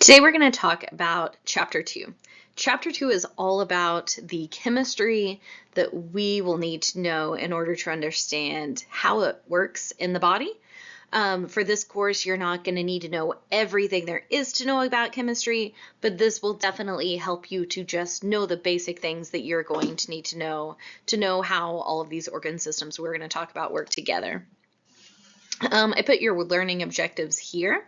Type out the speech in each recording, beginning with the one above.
Today we're going to talk about Chapter 2. Chapter 2 is all about the chemistry that we will need to know in order to understand how it works in the body. For this course, you're not going to need to know everything there is to know about chemistry, but this will definitely help you to just know the basic things that you're going to need to know how all of these organ systems we're going to talk about work together. I put your learning objectives here.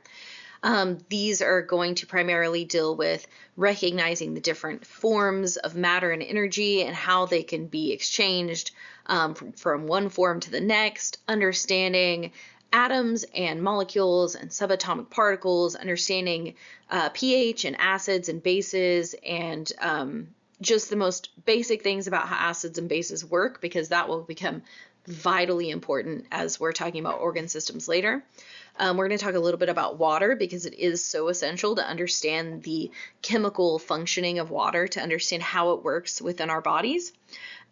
These are going to primarily deal with recognizing the different forms of matter and energy and how they can be exchanged from one form to the next, understanding atoms and molecules and subatomic particles, understanding pH and acids and bases, and just the most basic things about how acids and bases work, because that will become vitally important as we're talking about organ systems later. We're going to talk a little bit about water because it is so essential to understand the chemical functioning of water, to understand how it works within our bodies.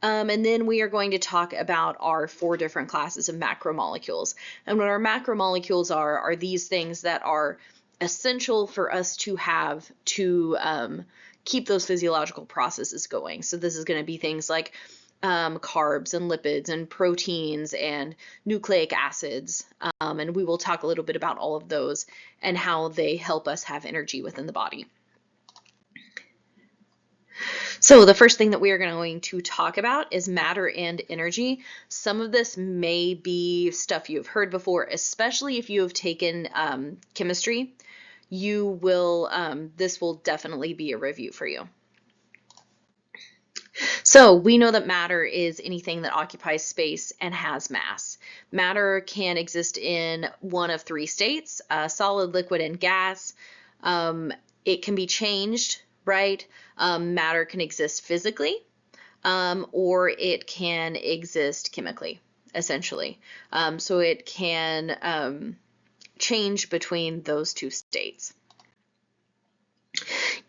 And then we are going to talk about our 4 different classes of macromolecules. And what our macromolecules are these things that are essential for us to have to keep those physiological processes going. So this is going to be things like carbs and lipids and proteins and nucleic acids. And we will talk a little bit about all of those and how they help us have energy within the body. So the first thing that we are going to talk about is matter and energy. Some of this may be stuff you've heard before, especially if you have taken chemistry. This will definitely be a review for you. So we know that matter is anything that occupies space and has mass. Matter can exist in one of 3 states, solid, liquid, and gas. It can be changed, right? Matter can exist physically, or it can exist chemically, essentially. So it can change between those 2 states.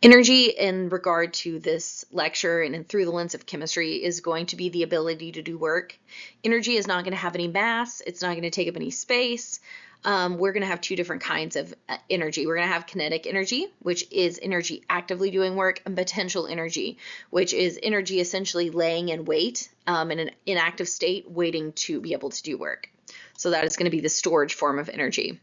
Energy, in regard to this lecture and through the lens of chemistry, is going to be the ability to do work. Energy is not going to have any mass. It's not going to take up any space. We're going to have 2 different kinds of energy. We're going to have kinetic energy, which is energy actively doing work, and potential energy, which is energy essentially laying in wait in an inactive state, waiting to be able to do work. So that is going to be the storage form of energy.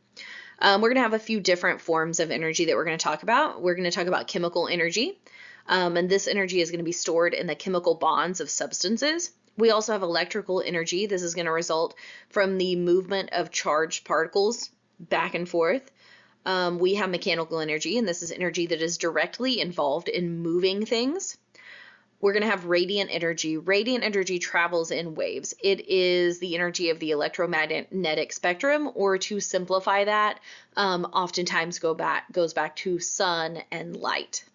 We're going to have a few different forms of energy that we're going to talk about. We're going to talk about chemical energy, and this energy is going to be stored in the chemical bonds of substances. We also have electrical energy. This is going to result from the movement of charged particles back and forth. We have mechanical energy, and this is energy that is directly involved in moving things. We're going to have radiant energy. Radiant energy travels in waves. It is the energy of the electromagnetic spectrum, or to simplify that, oftentimes goes back to sun and light.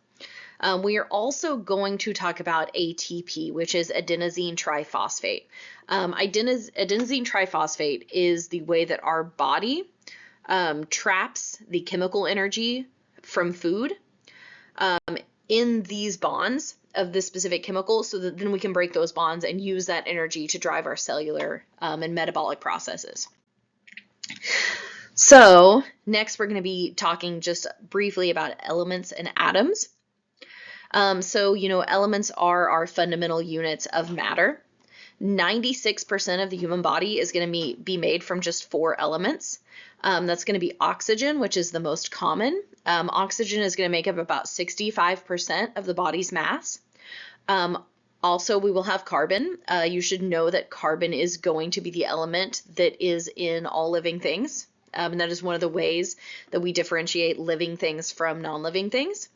We are also going to talk about ATP, which is adenosine triphosphate. Adenosine triphosphate is the way that our body traps the chemical energy from food in these bonds of this specific chemical, so that then we can break those bonds and use that energy to drive our cellular and metabolic processes. So next we're going to be talking just briefly about elements and atoms. So elements are our fundamental units of matter. 96% of the human body is going to be made from just 4 elements. That's going to be oxygen, which is the most common. Oxygen is going to make up about 65% of the body's mass. Also, we will have carbon. You should know that carbon is going to be the element that is in all living things. And that is one of the ways that we differentiate living things from non-living things.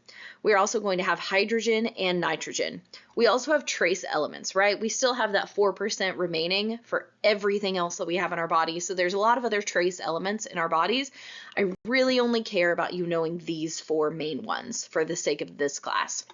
We're also going to have hydrogen and nitrogen. We also have trace elements, right? We still have that 4% remaining for everything else that we have in our body. So there's a lot of other trace elements in our bodies. I really only care about you knowing these 4 main ones for the sake of this class.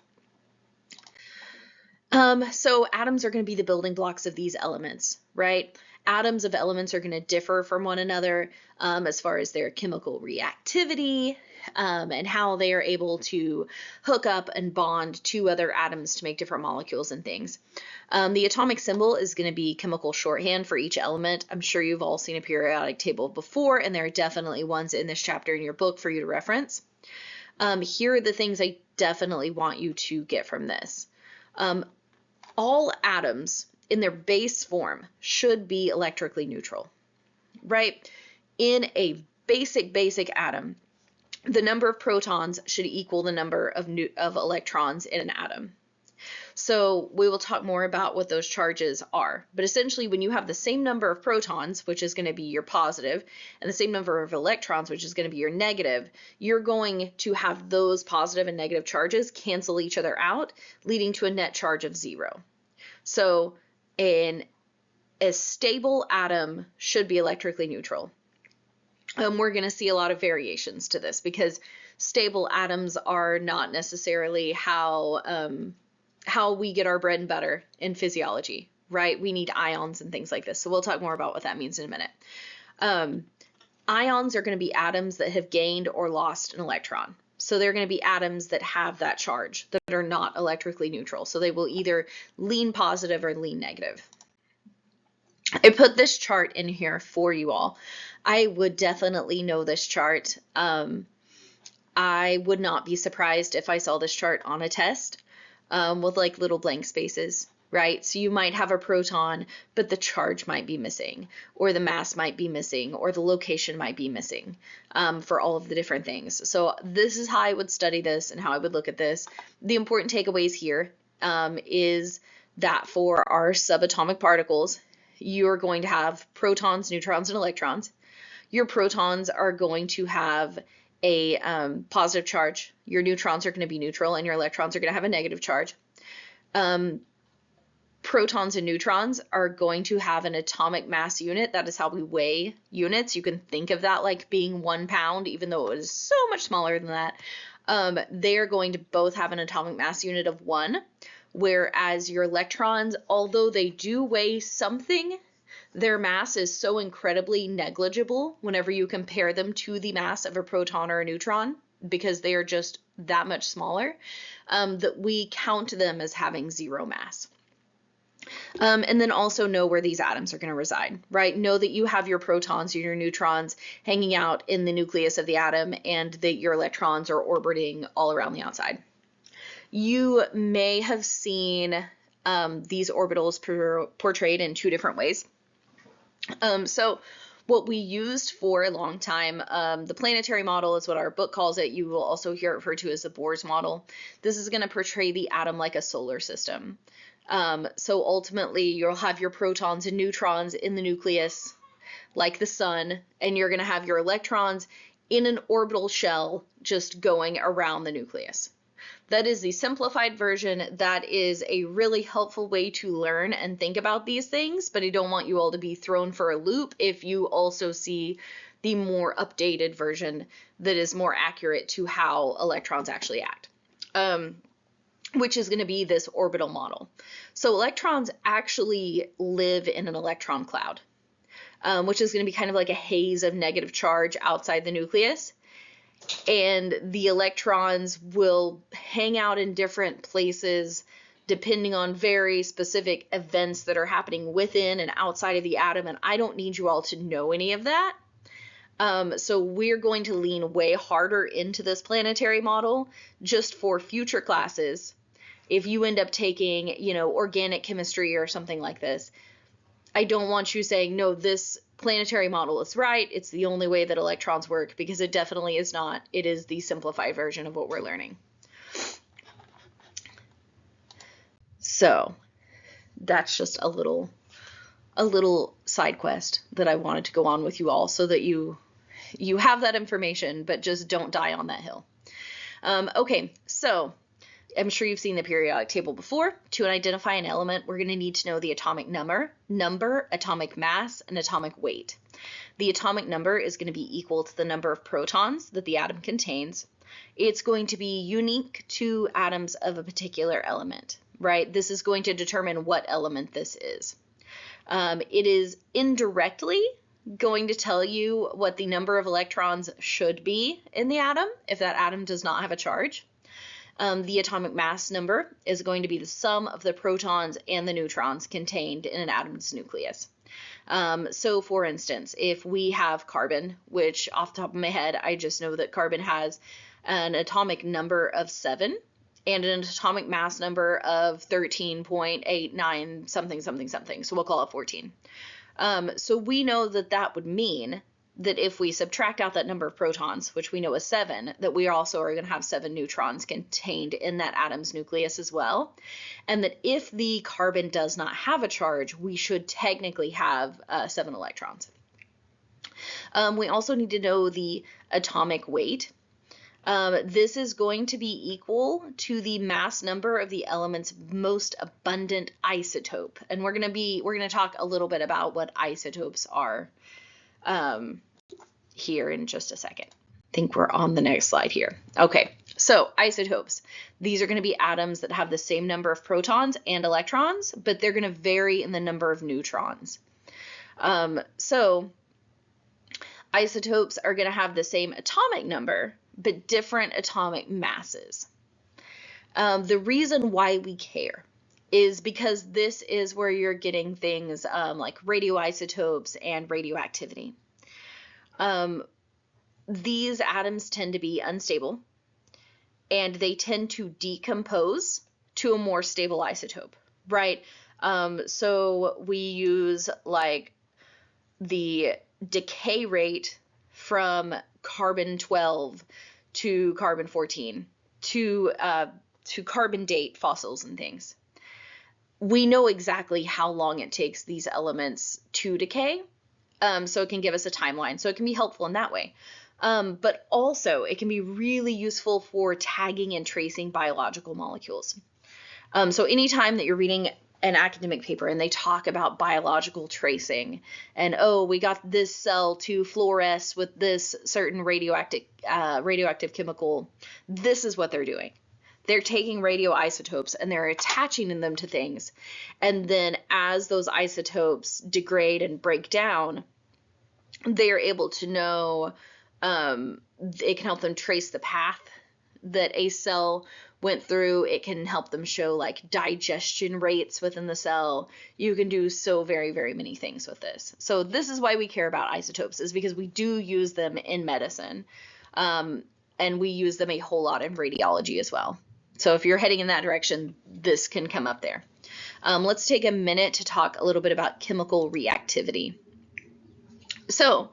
So atoms are going to be the building blocks of these elements, right? Atoms of elements are going to differ from one another as far as their chemical reactivity and how they are able to hook up and bond to other atoms to make different molecules and things. The atomic symbol is going to be chemical shorthand for each element. I'm sure you've all seen a periodic table before, and there are definitely ones in this chapter in your book for you to reference. Here are the things I definitely want you to get from this. All atoms in their base form should be electrically neutral, right? In a basic atom, the number of protons should equal the number of electrons in an atom. So we will talk more about what those charges are. But essentially, when you have the same number of protons, which is going to be your positive, and the same number of electrons, which is going to be your negative, you're going to have those positive and negative charges cancel each other out, leading to a net charge of 0. So a stable atom should be electrically neutral. We're going to see a lot of variations to this because stable atoms are not necessarily how we get our bread and butter in physiology, right? We need ions and things like this. So we'll talk more about what that means in a minute. Ions are going to be atoms that have gained or lost an electron. So they're going to be atoms that have that charge, that are not electrically neutral. So they will either lean positive or lean negative. I put this chart in here for you all. I would definitely know this chart. I would not be surprised if I saw this chart on a test with like little blank spaces, right? So you might have a proton, but the charge might be missing, or the mass might be missing, or the location might be missing for all of the different things. So this is how I would study this and how I would look at this. The important takeaways here is that for our subatomic particles, you're going to have protons, neutrons, and electrons. Your protons are going to have a positive charge. Your neutrons are going to be neutral, and your electrons are going to have a negative charge. Protons and neutrons are going to have an atomic mass unit. That is how we weigh units. You can think of that like being 1 pound, even though it is so much smaller than that. They are going to both have an atomic mass unit of 1. Whereas your electrons, although they do weigh something, their mass is so incredibly negligible whenever you compare them to the mass of a proton or a neutron, because they are just that much smaller, that we count them as having 0 mass. And then also know where these atoms are going to reside, right? Know that you have your protons and your neutrons hanging out in the nucleus of the atom, and that your electrons are orbiting all around the outside. You may have seen these orbitals portrayed in 2 different ways. So what we used for a long time, the planetary model is what our book calls it. You will also hear it referred to as the Bohr's model. This is going to portray the atom like a solar system. So ultimately, you'll have your protons and neutrons in the nucleus like the sun, and you're going to have your electrons in an orbital shell just going around the nucleus. That is the simplified version. That is a really helpful way to learn and think about these things, but I don't want you all to be thrown for a loop if you also see the more updated version that is more accurate to how electrons actually act, which is going to be this orbital model. So electrons actually live in an electron cloud, which is going to be kind of like a haze of negative charge outside the nucleus. And the electrons will hang out in different places depending on very specific events that are happening within and outside of the atom, and I don't need you all to know any of that. So we're going to lean way harder into this planetary model just for future classes. If you end up taking, organic chemistry or something like this, I don't want you saying, no, this planetary model is right, it's the only way that electrons work, because it definitely is not. It is the simplified version of what we're learning. So that's just a little side quest that I wanted to go on with you all, so that you have that information, but just don't die on that hill. Okay, so I'm sure you've seen the periodic table before. To identify an element, we're going to need to know the atomic number, atomic mass, and atomic weight. The atomic number is going to be equal to the number of protons that the atom contains. It's going to be unique to atoms of a particular element, right? This is going to determine what element this is. It is indirectly going to tell you what the number of electrons should be in the atom if that atom does not have a charge. The atomic mass number is going to be the sum of the protons and the neutrons contained in an atom's nucleus. So for instance, if we have carbon, which off the top of my head, I just know that carbon has an atomic number of 7, and an atomic mass number of 13.89 something something something. So we'll call it 14. So we know that that would mean that if we subtract out that number of protons, which we know is 7, that we also are going to have 7 neutrons contained in that atom's nucleus as well. And that if the carbon does not have a charge, we should technically have 7 electrons. We also need to know the atomic weight. This is going to be equal to the mass number of the element's most abundant isotope. And we're going to talk a little bit about what isotopes are here in just a second. I think we're on the next slide here. Okay, so isotopes. These are going to be atoms that have the same number of protons and electrons, but they're going to vary in the number of neutrons. So isotopes are going to have the same atomic number, but different atomic masses. The reason why we care is because this is where you're getting things like radioisotopes and radioactivity. These atoms tend to be unstable, and they tend to decompose to a more stable isotope, right? So we use like the decay rate from carbon-12 to carbon-14 to carbon date fossils and things. We know exactly how long it takes these elements to decay, so it can give us a timeline. So it can be helpful in that way. But also it can be really useful for tagging and tracing biological molecules. So anytime that you're reading an academic paper and they talk about biological tracing and, oh, we got this cell to fluoresce with this certain radioactive chemical, this is what they're doing. They're taking radioisotopes and they're attaching them to things. And then as those isotopes degrade and break down, they are able to know, it can help them trace the path that a cell went through. It can help them show like digestion rates within the cell. You can do so very, very many things with this. So this is why we care about isotopes, is because we do use them in medicine. And we use them a whole lot in radiology as well. So if you're heading in that direction, this can come up there. Let's take a minute to talk a little bit about chemical reactivity. So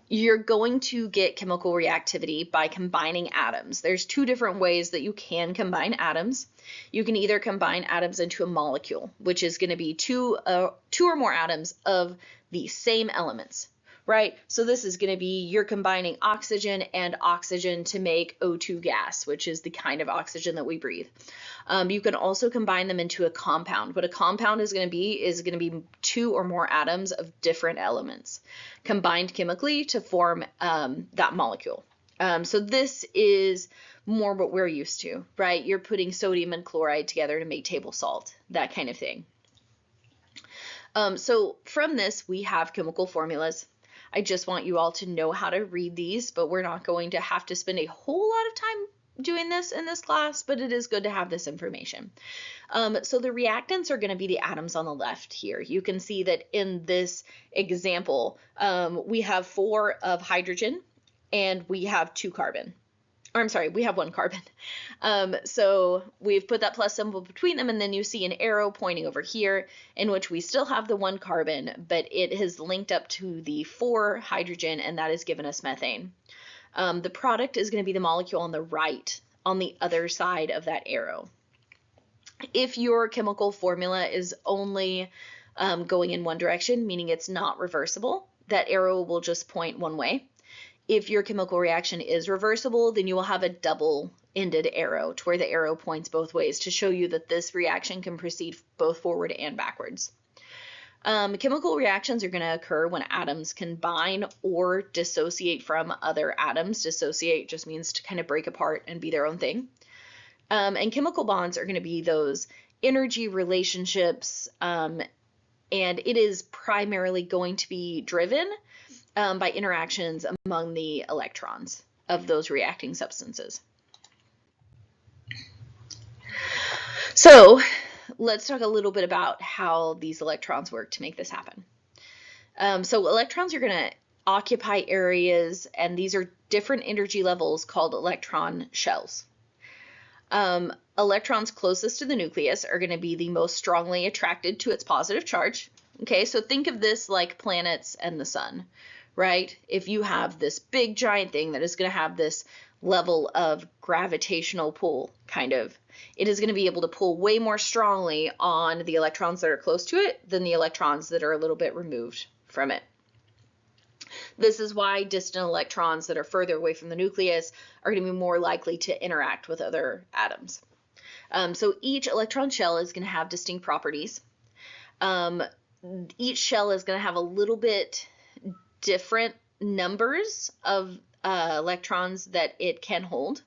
you're going to get chemical reactivity by combining atoms. There's 2 different ways that you can combine atoms. You can either combine atoms into a molecule, which is going to be two or more atoms of the same elements, right? So this is going to be, you're combining oxygen and oxygen to make O2 gas, which is the kind of oxygen that we breathe. You can also combine them into a compound. What a compound is going to be 2 or more atoms of different elements combined chemically to form that molecule. So this is more what we're used to, right? You're putting sodium and chloride together to make table salt, that kind of thing. So from this, we have chemical formulas. I just want you all to know how to read these, but we're not going to have to spend a whole lot of time doing this in this class, but it is good to have this information. So the reactants are going to be the atoms on the left here. You can see that in this example, we have 4 of hydrogen and we have 2 carbon. Or I'm sorry, we have 1 carbon. So we've put that plus symbol between them, and then you see an arrow pointing over here in which we still have the 1 carbon, but it has linked up to the 4 hydrogen, and that has given us methane. The product is going to be the molecule on the right, on the other side of that arrow. If your chemical formula is only going in one direction, meaning it's not reversible, that arrow will just point one way. If your chemical reaction is reversible, then you will have a double-ended arrow to where the arrow points both ways to show you that this reaction can proceed both forward and backwards. Chemical reactions are going to occur when atoms combine or dissociate from other atoms. Dissociate just means to kind of break apart and be their own thing. And chemical bonds are going to be those energy relationships, and it is primarily going to be driven by interactions among the electrons of those reacting substances. So let's talk a little bit about how these electrons work to make this happen. So electrons are going to occupy areas, and these are different energy levels called electron shells. Electrons closest to the nucleus are going to be the most strongly attracted to its positive charge. Okay, so think of this like planets and the sun, right? If you have this big giant thing that is going to have this level of gravitational pull, kind of, it is going to be able to pull way more strongly on the electrons that are close to it than the electrons that are a little bit removed from it. This is why distant electrons that are further away from the nucleus are going to be more likely to interact with other atoms. So each electron shell is going to have distinct properties. Each shell is going to have a little bit different numbers of electrons that it can hold.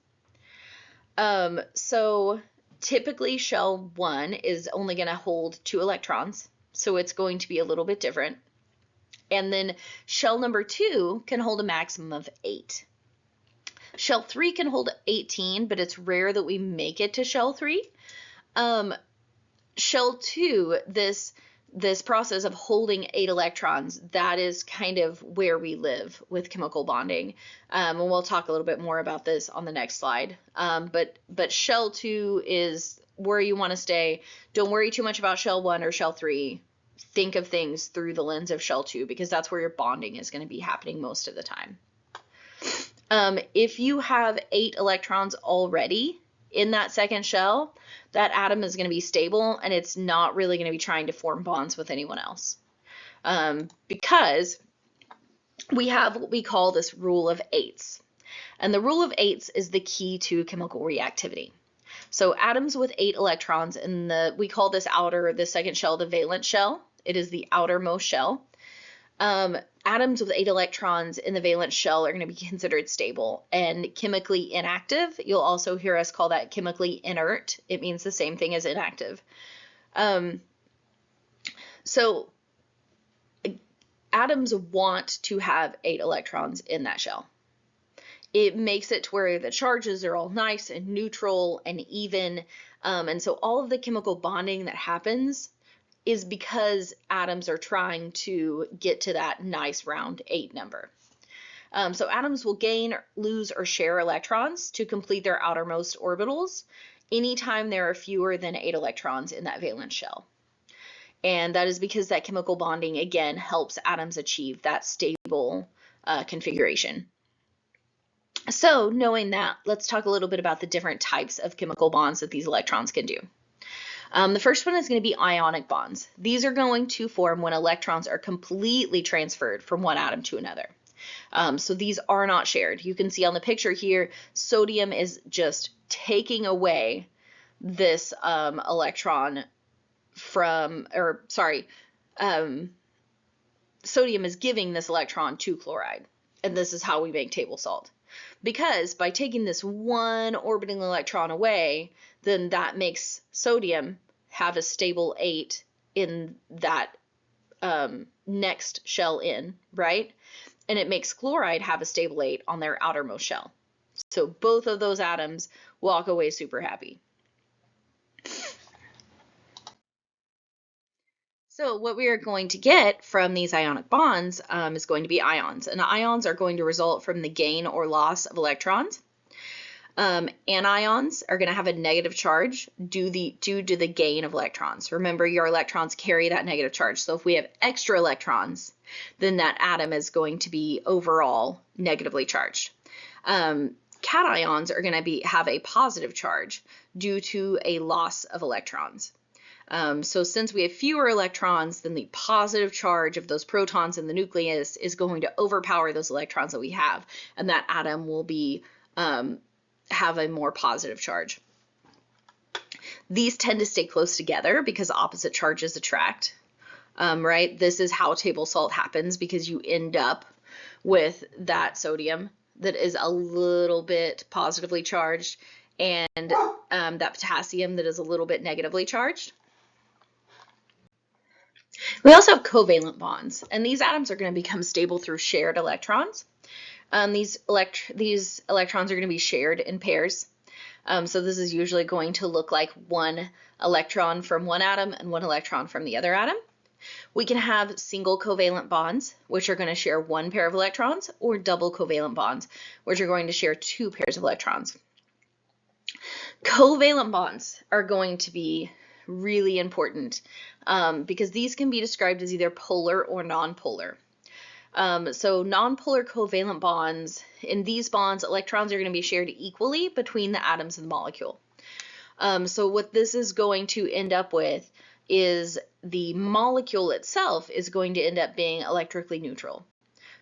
So typically shell 1 is only going to hold 2 electrons, so it's going to be a little bit different. And then shell number 2 can hold a maximum of 8. Shell 3 can hold 18, but it's rare that we make it to shell 3. Shell 2, this process of holding 8 electrons, that is kind of where we live with chemical bonding. And we'll talk a little bit more about this on the next slide. But shell 2 is where you want to stay. Don't worry too much about shell 1 or shell 3. Think of things through the lens of shell 2, because that's where your bonding is going to be happening most of the time. If you have 8 electrons already in that second shell, that atom is going to be stable, and it's not really going to be trying to form bonds with anyone else. Because we have what we call this rule of 8s. And the rule of 8s is the key to chemical reactivity. So atoms with 8 electrons in we call this the second shell, the valence shell. It is the outermost shell. Atoms with 8 electrons in the valence shell are going to be considered stable and chemically inactive. You'll also hear us call that chemically inert. It means the same thing as inactive. So atoms want to have 8 electrons in that shell. It makes it to where the charges are all nice and neutral and even. And so all of the chemical bonding that happens is because atoms are trying to get to that nice round 8 number. So atoms will gain, lose, or share electrons to complete their outermost orbitals anytime there are fewer than 8 electrons in that valence shell. And that is because that chemical bonding, again, helps atoms achieve that stable configuration. So knowing that, let's talk a little bit about the different types of chemical bonds that these electrons can do. The first one is going to be ionic bonds. These are going to form when electrons are completely transferred from one atom to another. So these are not shared. You can see on the picture here, sodium is just taking away this electron from, sodium is giving this electron to chloride. And this is how we make table salt. Because by taking this one orbiting electron away, then that makes sodium have a stable 8 in that next shell in, right? And it makes chloride have a stable 8 on their outermost shell. So both of those atoms walk away super happy. So what we are going to get from these ionic bonds is going to be ions. And ions are going to result from the gain or loss of electrons. Anions are going to have a negative charge due to the gain of electrons. Remember, your electrons carry that negative charge. So if we have extra electrons, then that atom is going to be overall negatively charged. Cations are going to have a positive charge due to a loss of electrons. So since we have fewer electrons, then the positive charge of those protons in the nucleus is going to overpower those electrons that we have, and that atom will be have a more positive charge. These tend to stay close together because opposite charges attract, right? This is how table salt happens, because you end up with that sodium that is a little bit positively charged and that potassium that is a little bit negatively charged. We also have covalent bonds, and these atoms are going to become stable through shared electrons. These electrons are going to be shared in pairs. So this is usually going to look like one electron from one atom and one electron from the other atom. We can have single covalent bonds, which are going to share one pair of electrons, or double covalent bonds, which are going to share two pairs of electrons. Covalent bonds are going to be really important because these can be described as either polar or nonpolar. So nonpolar covalent bonds, in these bonds, electrons are going to be shared equally between the atoms of the molecule. So what this is going to end up with is the molecule itself is going to end up being electrically neutral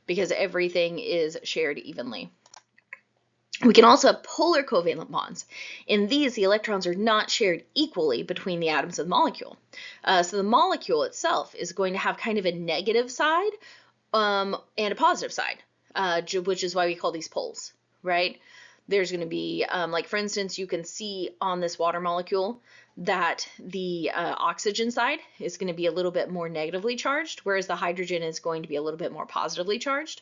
because everything is shared evenly. We can also have polar covalent bonds. In these, the electrons are not shared equally between the atoms of the molecule. So the molecule itself is going to have kind of a negative side and a positive side, which is why we call these poles, right? There's going to be, like for instance, you can see on this water molecule that the oxygen side is going to be a little bit more negatively charged, whereas the hydrogen is going to be a little bit more positively charged.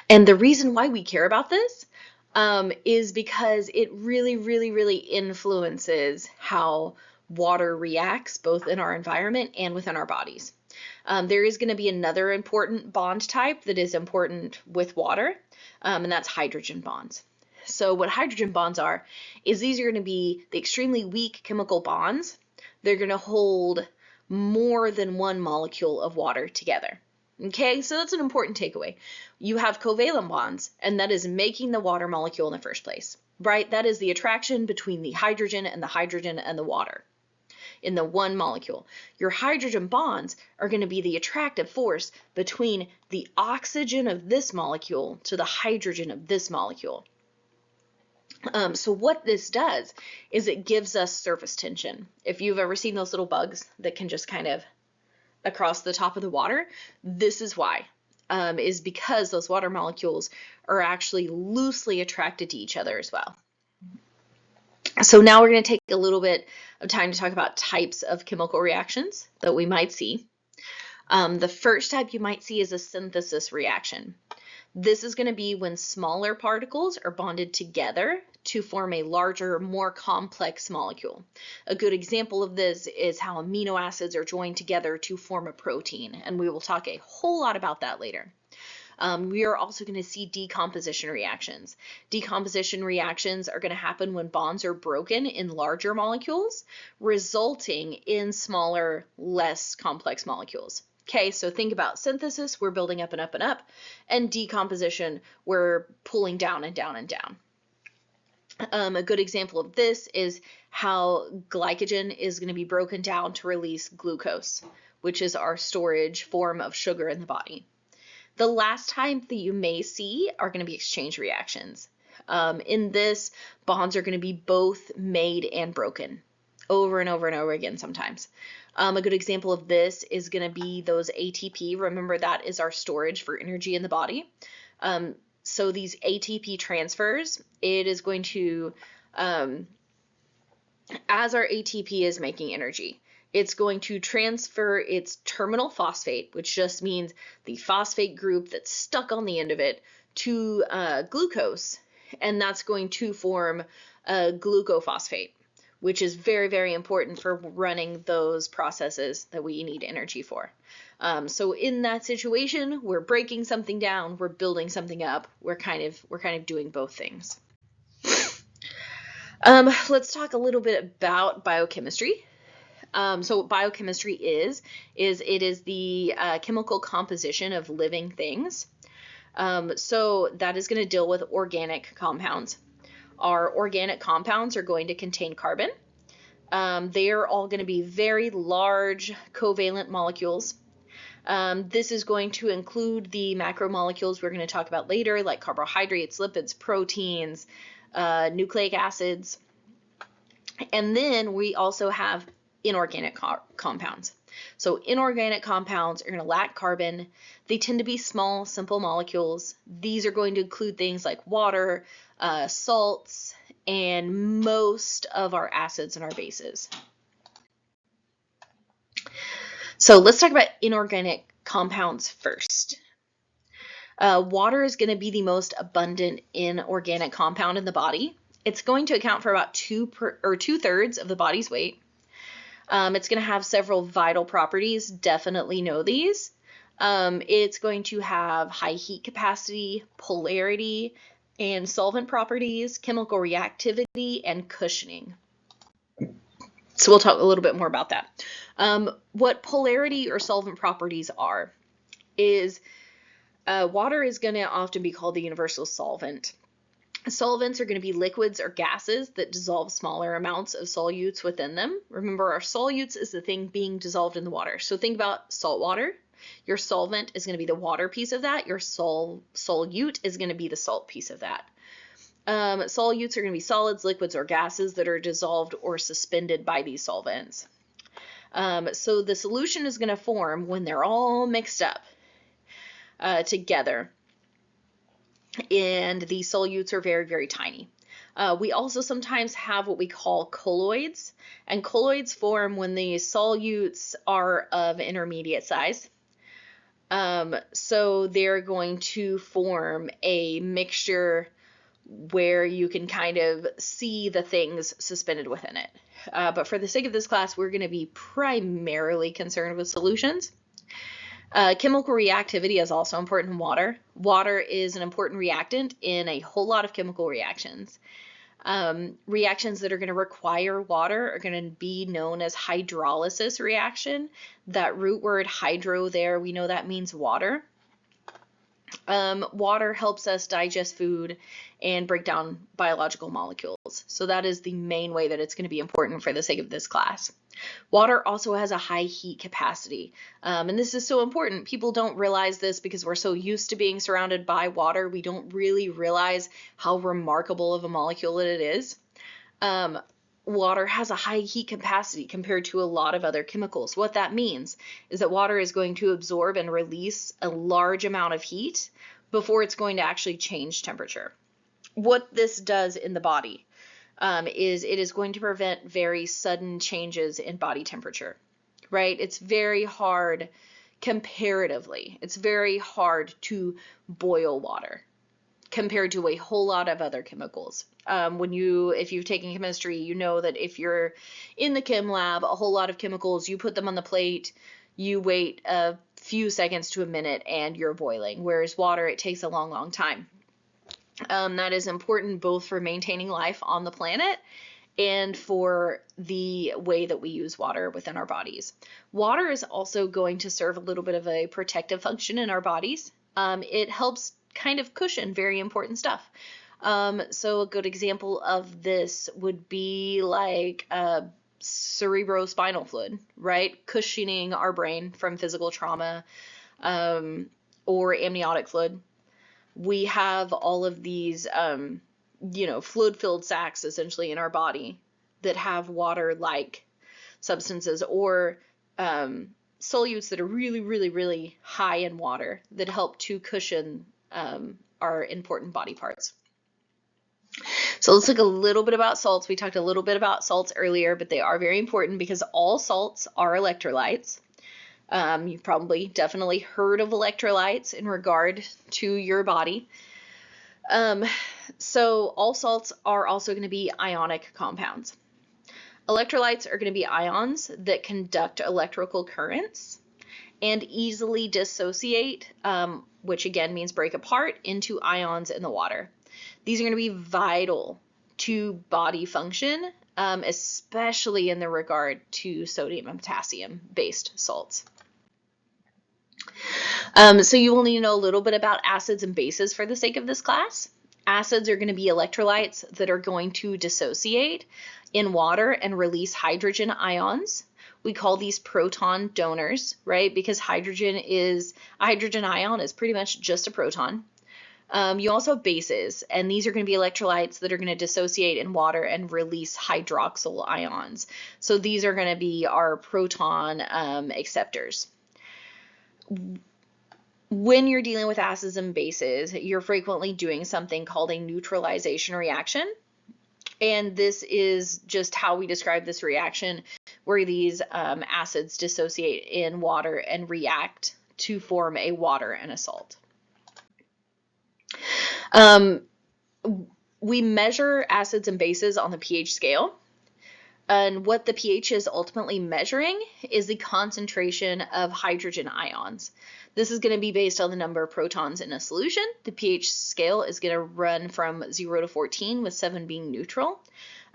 And the reason why we care about this is because it really, really, really influences how water reacts both in our environment and within our bodies. There is going to be another important bond type that is important with water, and that's hydrogen bonds. So what hydrogen bonds are is these are going to be the extremely weak chemical bonds. They're going to hold more than one molecule of water together. Okay, so that's an important takeaway. You have covalent bonds, and that is making the water molecule in the first place, right? That is the attraction between the hydrogen and the water in the one molecule. Your hydrogen bonds are going to be the attractive force between the oxygen of this molecule to the hydrogen of this molecule. So what this does is it gives us surface tension. If you've ever seen those little bugs that can just kind of across the top of the water, this is why, is because those water molecules are actually loosely attracted to each other as well. So now we're going to take a little bit of time to talk about types of chemical reactions that we might see. The first type you might see is a synthesis reaction. This is going to be when smaller particles are bonded together to form a larger, more complex molecule. A good example of this is how amino acids are joined together to form a protein, and we will talk a whole lot about that later. We are also going to see decomposition reactions. Decomposition reactions are going to happen when bonds are broken in larger molecules, resulting in smaller, less complex molecules. Okay, so think about synthesis, we're building up and up and up, and decomposition, we're pulling down and down and down. A good example of this is how glycogen is going to be broken down to release glucose, which is our storage form of sugar in the body. The last type that you may see are going to be exchange reactions. In this, bonds are going to be both made and broken over and over and over again sometimes. A good example of this is going to be those ATP. Remember, that is our storage for energy in the body. So these ATP transfers, it is going to, as our ATP is making energy, it's going to transfer its terminal phosphate, which just means the phosphate group that's stuck on the end of it, to glucose, and that's going to form a glucophosphate, which is very, very important for running those processes that we need energy for. So in that situation, we're breaking something down, we're building something up, we're kind of doing both things. Let's talk a little bit about biochemistry. So what biochemistry is it is the chemical composition of living things. So that is going to deal with organic compounds. Our organic compounds are going to contain carbon. They are all going to be very large covalent molecules. This is going to include the macromolecules we're going to talk about later, like carbohydrates, lipids, proteins, nucleic acids. And then we also have inorganic compounds. So inorganic compounds are going to lack carbon. They tend to be small, simple molecules. These are going to include things like water, salts, and most of our acids and our bases. So let's talk about inorganic compounds first. Water is going to be the most abundant inorganic compound in the body. It's going to account for about 2/3 of the body's weight. It's going to have several vital properties. Definitely know these. It's going to have high heat capacity, polarity, and solvent properties, chemical reactivity, and cushioning. So we'll talk a little bit more about that. What polarity or solvent properties are is water is going to often be called the universal solvent. Solvents are going to be liquids or gases that dissolve smaller amounts of solutes within them. Remember, our solutes is the thing being dissolved in the water. So think about salt water. Your solvent is going to be the water piece of that. Your solute is going to be the salt piece of that. Solutes are going to be solids, liquids, or gases that are dissolved or suspended by these solvents. So the solution is going to form when they're all mixed up together. And the solutes are very, very tiny. We also sometimes have what we call colloids, and colloids form when the solutes are of intermediate size. So they're going to form a mixture where you can kind of see the things suspended within it. But for the sake of this class, we're going to be primarily concerned with solutions. Chemical reactivity is also important in water. Water is an important reactant in a whole lot of chemical reactions. Reactions that are going to require water are going to be known as hydrolysis reaction. That root word hydro there, we know that means water. Water helps us digest food and break down biological molecules. So that is the main way that it's going to be important for the sake of this class. Water also has a high heat capacity, and this is so important. People don't realize this because we're so used to being surrounded by water. We don't really realize how remarkable of a molecule it is. Water has a high heat capacity compared to a lot of other chemicals. What that means is that water is going to absorb and release a large amount of heat before it's going to actually change temperature. What this does in the body is it is going to prevent very sudden changes in body temperature, right? It's very hard comparatively. It's very hard to boil water compared to a whole lot of other chemicals. If you've taken chemistry, you know that if you're in the chem lab, a whole lot of chemicals, you put them on the plate, you wait a few seconds to a minute and you're boiling, whereas water, it takes a long, long time. That is important both for maintaining life on the planet and for the way that we use water within our bodies. Water is also going to serve a little bit of a protective function in our bodies. It helps kind of cushion very important stuff. So a good example of this would be like cerebrospinal fluid, right? Cushioning our brain from physical trauma, or amniotic fluid. We have all of these, fluid-filled sacs essentially in our body that have water-like substances, or solutes that are really, really, really high in water that help to cushion our important body parts. So let's look a little bit about salts. We talked a little bit about salts earlier, but they are very important because all salts are electrolytes. You've probably definitely heard of electrolytes in regard to your body. So all salts are also going to be ionic compounds. Electrolytes are going to be ions that conduct electrical currents and easily dissociate, which again means break apart, into ions in the water. These are going to be vital to body function, especially in the regard to sodium and potassium based salts. So you will need to know a little bit about acids and bases for the sake of this class. Acids are going to be electrolytes that are going to dissociate in water and release hydrogen ions. We call these proton donors, right? Because a hydrogen ion is pretty much just a proton. You also have bases, and these are going to be electrolytes that are going to dissociate in water and release hydroxyl ions. So these are going to be our proton acceptors. When you're dealing with acids and bases, you're frequently doing something called a neutralization reaction. And this is just how we describe this reaction, where these acids dissociate in water and react to form a water and a salt. We measure acids and bases on the pH scale. And what the pH is ultimately measuring is the concentration of hydrogen ions. This is going to be based on the number of protons in a solution. The pH scale is going to run from 0 to 14, with 7 being neutral.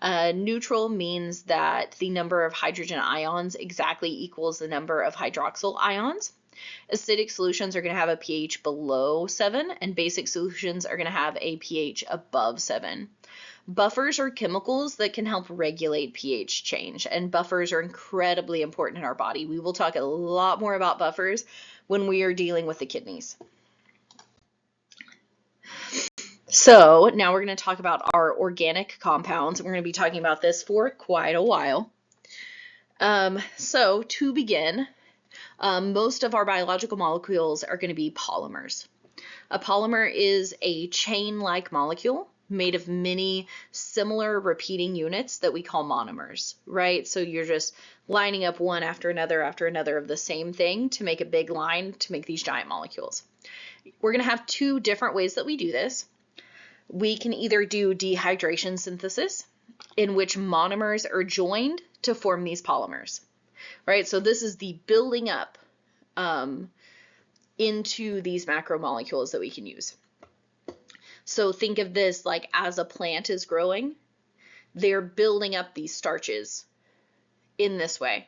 Neutral means that the number of hydrogen ions exactly equals the number of hydroxyl ions. Acidic solutions are going to have a pH below 7, and basic solutions are going to have a pH above 7. Buffers are chemicals that can help regulate pH change, and buffers are incredibly important in our body. We will talk a lot more about buffers when we are dealing with the kidneys. So now we're going to talk about our organic compounds. We're going to be talking about this for quite a while. So to begin, most of our biological molecules are going to be polymers. A polymer is a chain-like molecule made of many similar repeating units that we call monomers, right? So you're just lining up one after another of the same thing to make a big line to make these giant molecules. We're going to have two different ways that we do this. We can either do dehydration synthesis, in which monomers are joined to form these polymers, right? So this is the building up into these macromolecules that we can use. So think of this like as a plant is growing, they're building up these starches in this way.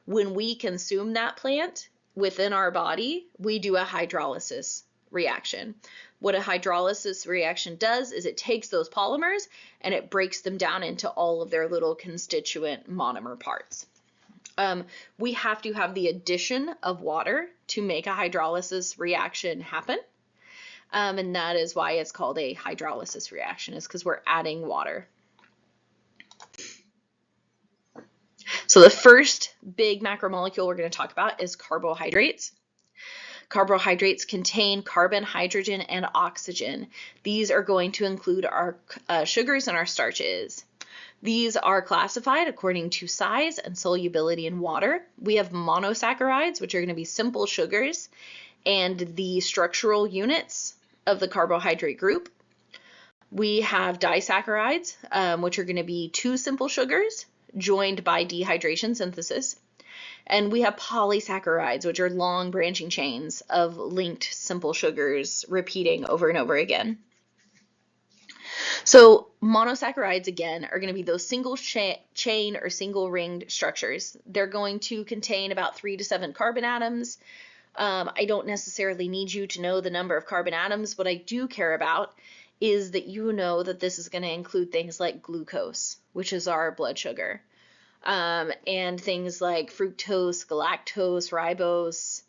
When we consume that plant within our body, we do a hydrolysis reaction. What a hydrolysis reaction does is it takes those polymers and it breaks them down into all of their little constituent monomer parts. We have to have the addition of water to make a hydrolysis reaction happen. And that is why it's called a hydrolysis reaction, is because we're adding water. So the first big macromolecule we're going to talk about is carbohydrates. Carbohydrates contain carbon, hydrogen, and oxygen. These are going to include our sugars and our starches. These are classified according to size and solubility in water. We have monosaccharides, which are going to be simple sugars, and the structural units of the carbohydrate group. We have disaccharides, which are going to be two simple sugars joined by dehydration synthesis. And we have polysaccharides, which are long branching chains of linked simple sugars repeating over and over again. So monosaccharides, again, are going to be those single chain or single ringed structures. They're going to contain about 3 to 7 carbon atoms. I don't necessarily need you to know the number of carbon atoms. What I do care about is that you know that this is going to include things like glucose, which is our blood sugar, and things like fructose, galactose, ribose.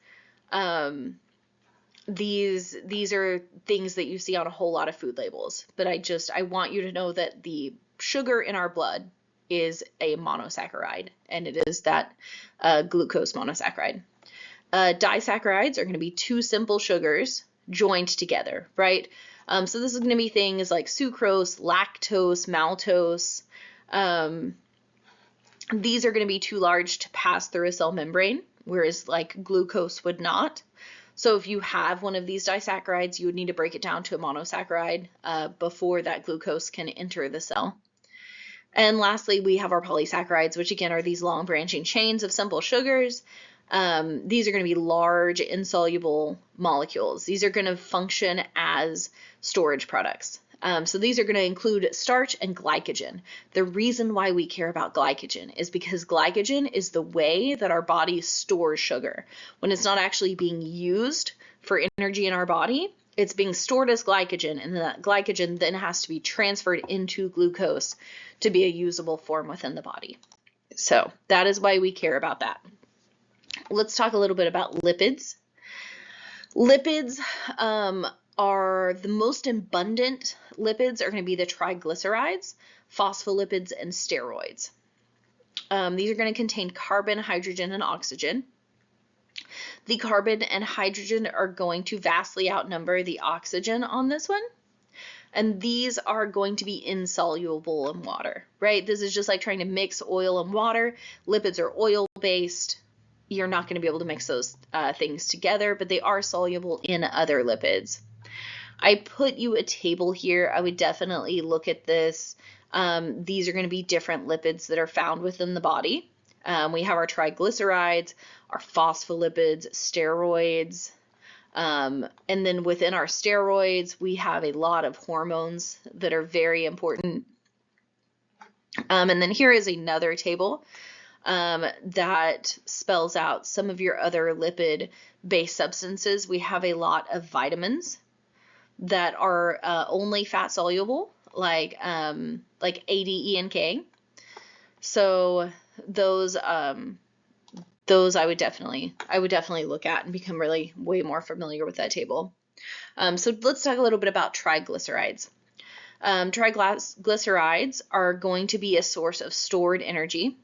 These are things that you see on a whole lot of food labels, but I want you to know that the sugar in our blood is a monosaccharide, and it is that glucose monosaccharide. Disaccharides are going to be two simple sugars joined together, right? So this is going to be things like sucrose, lactose, maltose. These are going to be too large to pass through a cell membrane, whereas like glucose would not. So if you have one of these disaccharides, you would need to break it down to a monosaccharide before that glucose can enter the cell. And lastly, we have our polysaccharides, which again are these long branching chains of simple sugars. These are going to be large insoluble molecules. These are going to function as storage products. So these are going to include starch and glycogen. The reason why we care about glycogen is because glycogen is the way that our body stores sugar. When it's not actually being used for energy in our body, it's being stored as glycogen, and that glycogen then has to be transferred into glucose to be a usable form within the body. So that is why we care about that. Let's talk a little bit about lipids. Lipids are the most abundant lipids are going to be the triglycerides, phospholipids, and steroids. These are going to contain carbon, hydrogen, and oxygen. The carbon and hydrogen are going to vastly outnumber the oxygen on this one. And these are going to be insoluble in water, right? This is just like trying to mix oil and water. Lipids are oil-based. You're not going to be able to mix those things together, but they are soluble in other lipids. I put you a table here. I would definitely look at this These are going to be different lipids that are found within the body. We have our triglycerides, our phospholipids, steroids, and then within our steroids, we have a lot of hormones that are very important. And then here is another table that spells out some of your other lipid-based substances. We have a lot of vitamins that are only fat soluble, like A, D, E, and K. So those I would definitely look at and become really way more familiar with that table. So let's talk a little bit about triglycerides. Triglycerides are going to be a source of stored energy.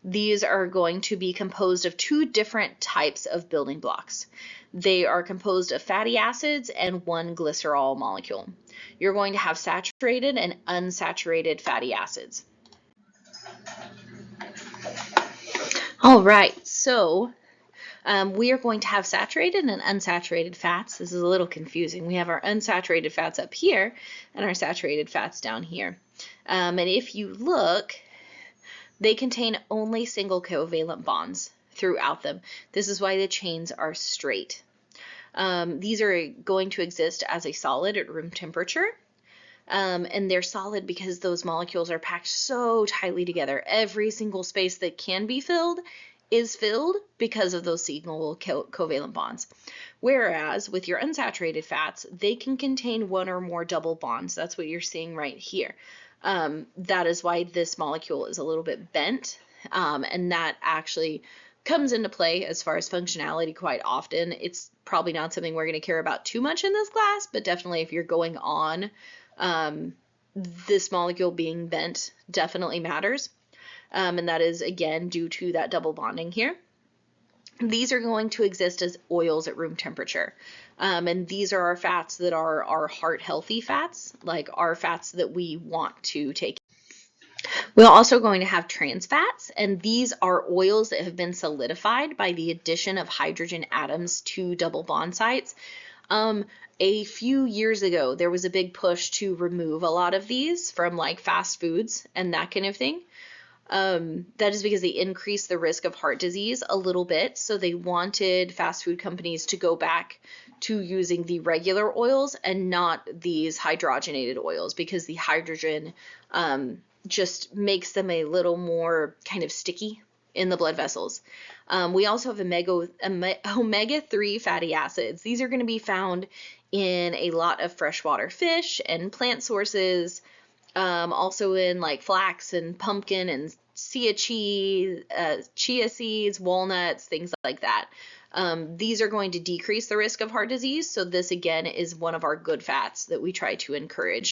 These are going to be composed of two different types of building blocks. They are composed of fatty acids and one glycerol molecule. You're going to have saturated and unsaturated fatty acids. All right, so we are going to have saturated and unsaturated fats. This is a little confusing. We have our unsaturated fats up here and our saturated fats down here. And if you look, they contain only single covalent bonds throughout them. This is why the chains are straight. These are going to exist as a solid at room temperature. And they're solid because those molecules are packed so tightly together. Every single space that can be filled is filled because of those single covalent bonds. Whereas with your unsaturated fats, they can contain one or more double bonds. That's what you're seeing right here. That is why this molecule is a little bit bent, and that actually comes into play as far as functionality quite often. It's probably not something we're going to care about too much in this class, but definitely if you're going on, this molecule being bent definitely matters. And that is, again, due to that double bonding here. These are going to exist as oils at room temperature. And these are our fats that are our heart-healthy fats, like our fats that we want to take. We're also going to have trans fats, and these are oils that have been solidified by the addition of hydrogen atoms to double bond sites. A few years ago, there was a big push to remove a lot of these from like fast foods and that kind of thing. That is because they increase the risk of heart disease a little bit. So they wanted fast food companies to go back to using the regular oils and not these hydrogenated oils, because the hydrogen just makes them a little more kind of sticky in the blood vessels. We also have omega-3 fatty acids. These are going to be found in a lot of freshwater fish and plant sources, also in like flax and pumpkin and chia seeds, walnuts, things like that. These are going to decrease the risk of heart disease, so this again is one of our good fats that we try to encourage.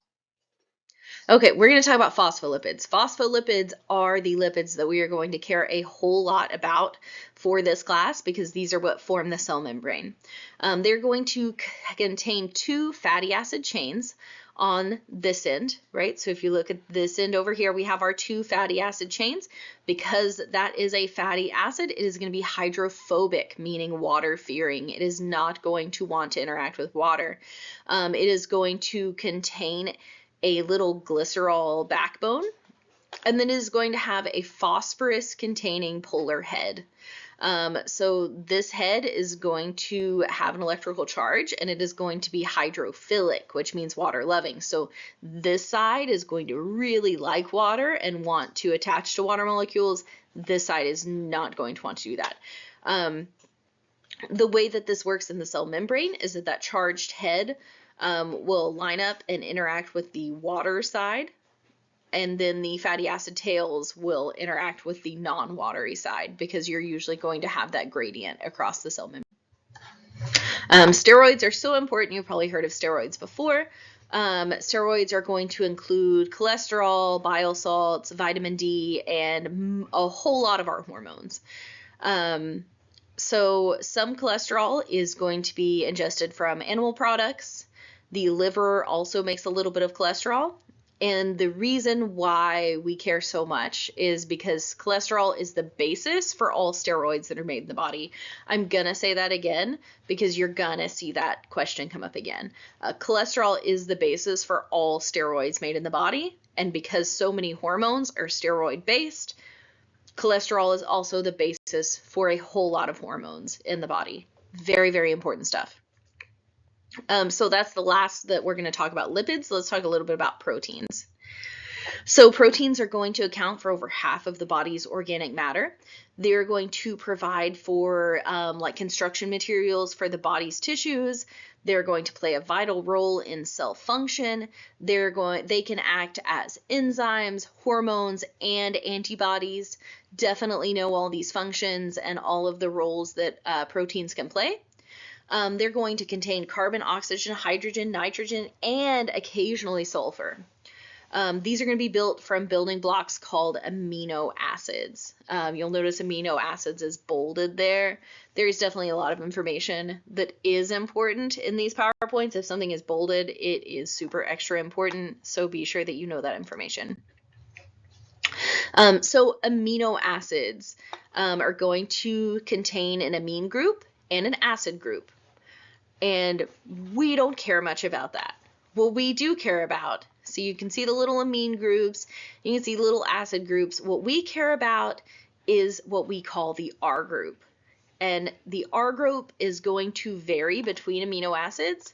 Okay, we're going to talk about phospholipids. Phospholipids are the lipids that we are going to care a whole lot about for this class because these are what form the cell membrane. They're going to contain two fatty acid chains on this end, right? So if you look at this end over here, we have our two fatty acid chains. Because that is a fatty acid, it is going to be hydrophobic, meaning water-fearing. It is not going to want to interact with water. It is going to contain a little glycerol backbone, and then it is going to have a phosphorus containing polar head. So this head is going to have an electrical charge, and it is going to be hydrophilic, which means water loving. So this side is going to really like water and want to attach to water molecules. This side is not going to want to do that. The way that this works in the cell membrane is that charged head will line up and interact with the water side, and then the fatty acid tails will interact with the non-watery side, because you're usually going to have that gradient across the cell membrane. Steroids are so important. You've probably heard of steroids before. Steroids are going to include cholesterol, bile salts, vitamin D, and a whole lot of our hormones. So some cholesterol is going to be ingested from animal products. The liver also makes a little bit of cholesterol. And the reason why we care so much is because cholesterol is the basis for all steroids that are made in the body. I'm gonna say that again because you're gonna see that question come up again. Cholesterol is the basis for all steroids made in the body, and because so many hormones are steroid based, cholesterol is also the basis for a whole lot of hormones in the body. Very, very important stuff. So that's the last that we're going to talk about lipids. Let's talk a little bit about proteins. So proteins are going to account for over half of the body's organic matter. They're going to provide for like construction materials for the body's tissues. They're going to play a vital role in cell function. They can act as enzymes, hormones, and antibodies. Definitely know all these functions and all of the roles that proteins can play. They're going to contain carbon, oxygen, hydrogen, nitrogen, and occasionally sulfur. These are going to be built from building blocks called amino acids. You'll notice amino acids is bolded there. There's definitely a lot of information that is important in these PowerPoints. If something is bolded, it is super extra important, so be sure that you know that information. So amino acids are going to contain an amine group and an acid group. And we don't care much about that. What we do care about, so you can see the little amine groups, you can see little acid groups. What we care about is what we call the R group. And the R group is going to vary between amino acids.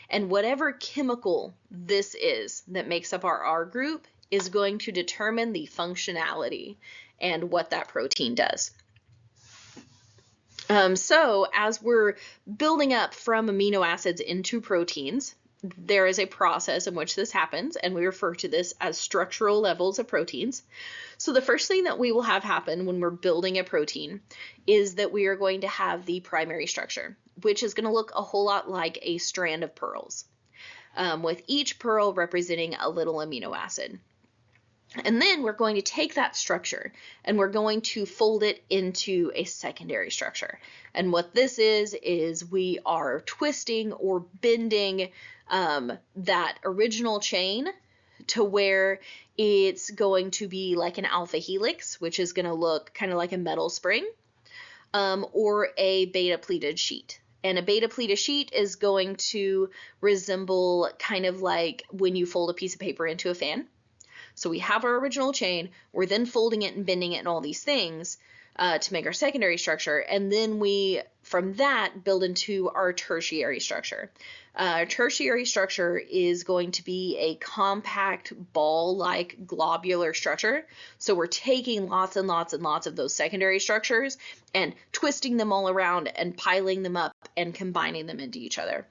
And whatever chemical this is that makes up our R group is going to determine the functionality and what that protein does. So as we're building up from amino acids into proteins, there is a process in which this happens, and we refer to this as structural levels of proteins. So the first thing that we will have happen when we're building a protein is that we are going to have the primary structure, which is going to look a whole lot like a strand of pearls, with each pearl representing a little amino acid. And then we're going to take that structure and we're going to fold it into a secondary structure. And what this is we are twisting or bending that original chain to where it's going to be like an alpha helix, which is going to look kind of like a metal spring, or a beta pleated sheet. And a beta pleated sheet is going to resemble kind of like when you fold a piece of paper into a fan. So we have our original chain, we're then folding it and bending it and all these things to make our secondary structure, and then we, from that, build into our tertiary structure. Our tertiary structure is going to be a compact ball-like globular structure. So we're taking lots and lots and lots of those secondary structures and twisting them all around and piling them up and combining them into each other.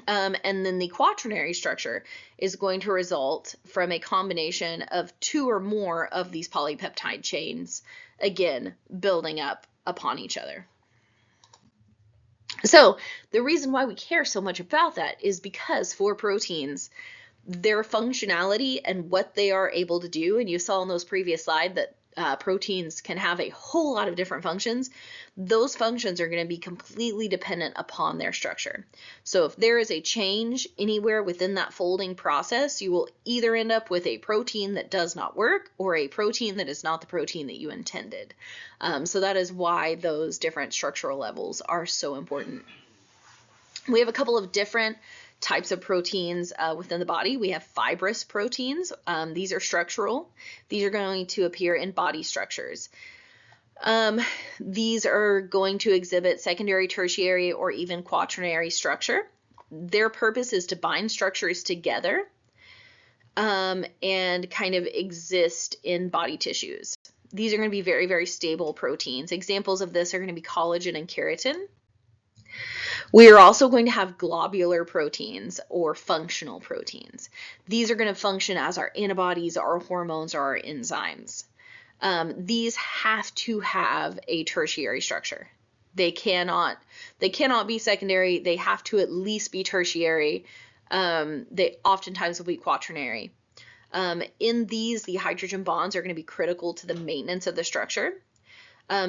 And then the quaternary structure is going to result from a combination of two or more of these polypeptide chains, again, building up upon each other. So the reason why we care so much about that is because for proteins, their functionality and what they are able to do, and you saw in those previous slides that proteins can have a whole lot of different functions. Those functions are going to be completely dependent upon their structure. So if there is a change anywhere within that folding process, you will either end up with a protein that does not work or a protein that is not the protein that you intended. So that is why those different structural levels are so important. We have a couple of different types of proteins within the body. We have fibrous proteins. These are structural. These are going to appear in body structures. These are going to exhibit secondary, tertiary, or even quaternary structure. Their purpose is to bind structures together and kind of exist in body tissues. These are going to be very, very stable proteins. Examples of this are going to be collagen and keratin. We are also going to have globular proteins or functional proteins. These are going to function as our antibodies, our hormones, or our enzymes. These have to have a tertiary structure. They cannot be secondary. They have to at least be tertiary. They oftentimes will be quaternary. In these, the hydrogen bonds are going to be critical to the maintenance of the structure.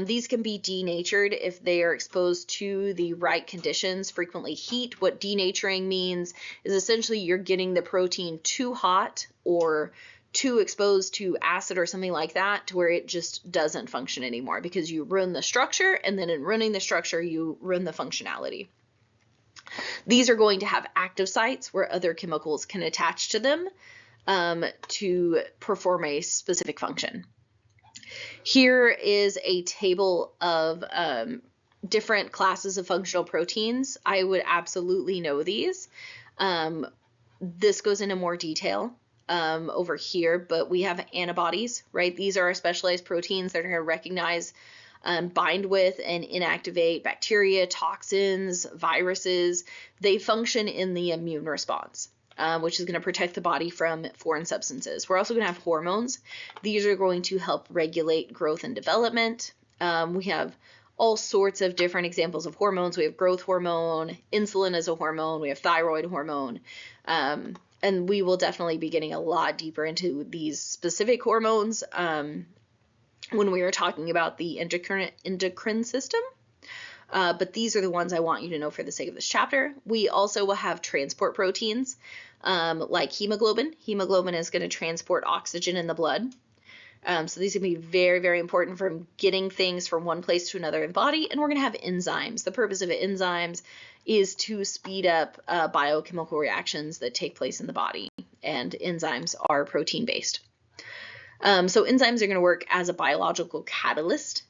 These can be denatured if they are exposed to the right conditions, frequently heat. What denaturing means is essentially you're getting the protein too hot or too exposed to acid or something like that to where it just doesn't function anymore because you ruin the structure, and then in ruining the structure, you ruin the functionality. These are going to have active sites where other chemicals can attach to them to perform a specific function. Here is a table of different classes of functional proteins. I would absolutely know these. This goes into more detail over here, but we have antibodies, right? These are our specialized proteins that are going to recognize, bind with, and inactivate bacteria, toxins, viruses. They function in the immune response, which is going to protect the body from foreign substances. We're also going to have hormones. These are going to help regulate growth and development. We have all sorts of different examples of hormones. We have growth hormone, insulin as a hormone, we have thyroid hormone, and we will definitely be getting a lot deeper into these specific hormones when we are talking about the endocrine system. But these are the ones I want you to know for the sake of this chapter. We also will have transport proteins like hemoglobin. Hemoglobin is going to transport oxygen in the blood. So these are going to be very, very important for getting things from one place to another in the body. And we're going to have enzymes. The purpose of enzymes is to speed up biochemical reactions that take place in the body. And enzymes are protein-based. So enzymes are going to work as a biological catalyst.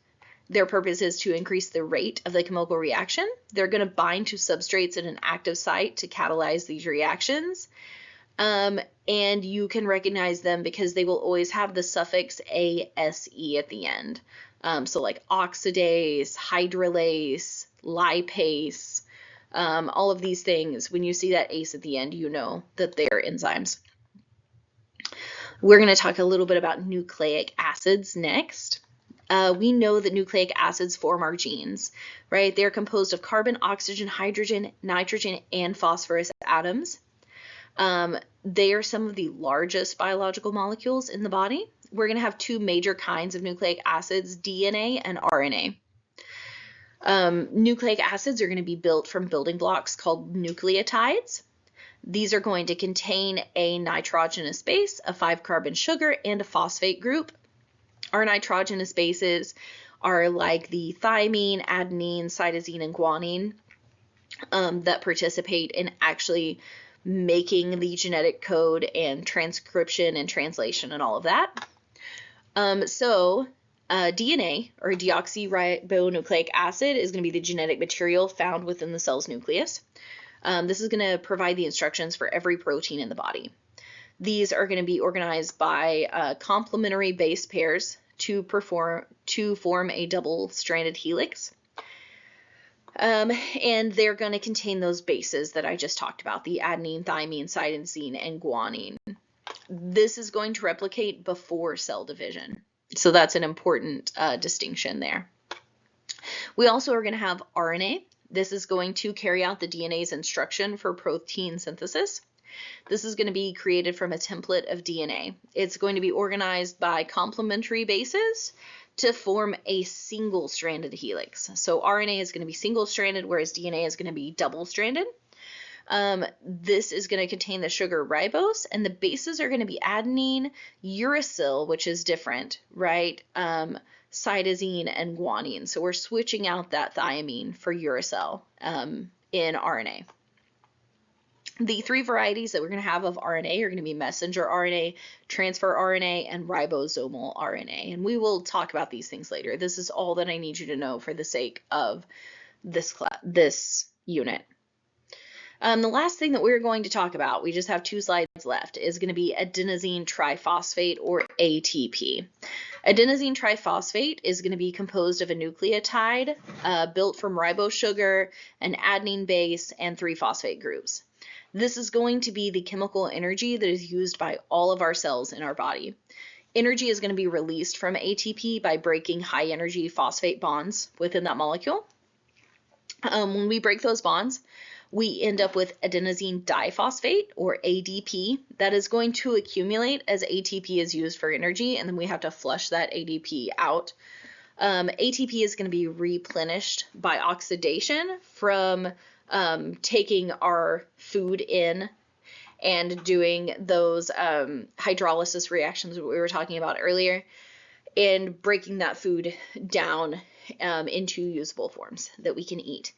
Their purpose is to increase the rate of the chemical reaction. They're going to bind to substrates at an active site to catalyze these reactions. And you can recognize them because they will always have the suffix ase at the end. So like oxidase, hydrolase, lipase, all of these things, when you see that ase at the end, you know that they're enzymes. We're going to talk a little bit about nucleic acids next. We know that nucleic acids form our genes, right? They're composed of carbon, oxygen, hydrogen, nitrogen, and phosphorus atoms. They are some of the largest biological molecules in the body. We're going to have two major kinds of nucleic acids, DNA and RNA. Nucleic acids are going to be built from building blocks called nucleotides. These are going to contain a nitrogenous base, a 5-carbon sugar, and a phosphate group. Our nitrogenous bases are like the thymine, adenine, cytosine, and guanine that participate in actually making the genetic code and transcription and translation and all of that. DNA, or deoxyribonucleic acid, is going to be the genetic material found within the cell's nucleus. This is going to provide the instructions for every protein in the body. These are going to be organized by complementary base pairs to form a double-stranded helix. And they're going to contain those bases that I just talked about, the adenine, thymine, cytosine, and guanine. This is going to replicate before cell division. So that's an important distinction there. We also are going to have RNA. This is going to carry out the DNA's instruction for protein synthesis. This is going to be created from a template of DNA. It's going to be organized by complementary bases to form a single-stranded helix. So RNA is going to be single-stranded, whereas DNA is going to be double-stranded. This is going to contain the sugar ribose, and the bases are going to be adenine, uracil, which is different, right? Cytosine and guanine. So we're switching out that thymine for uracil in RNA. The 3 varieties that we're going to have of RNA are going to be messenger RNA, transfer RNA, and ribosomal RNA. And we will talk about these things later. This is all that I need you to know for the sake of this unit. The last thing that we're going to talk about, we just have 2 slides left, is going to be adenosine triphosphate, or ATP. Adenosine triphosphate is going to be composed of a nucleotide built from ribose sugar, an adenine base, and 3 phosphate groups. This is going to be the chemical energy that is used by all of our cells in our body. Energy is going to be released from ATP by breaking high energy phosphate bonds within that molecule. When we break those bonds, we end up with adenosine diphosphate, or ADP, that is going to accumulate as ATP is used for energy, and then we have to flush that ADP out ATP is going to be replenished by oxidation from taking our food in and doing those hydrolysis reactions that we were talking about earlier, and breaking that food down into usable forms that we can eat.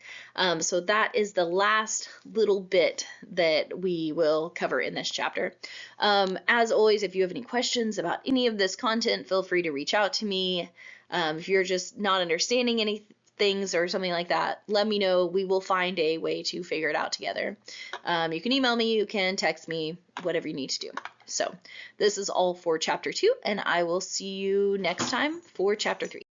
So that is the last little bit that we will cover in this chapter. As always, if you have any questions about any of this content, feel free to reach out to me. If you're just not understanding any things or something like that, let me know. We will find a way to figure it out together. You can email me, you can text me, whatever you need to do. So this is all for chapter 2, and I will see you next time for chapter 3.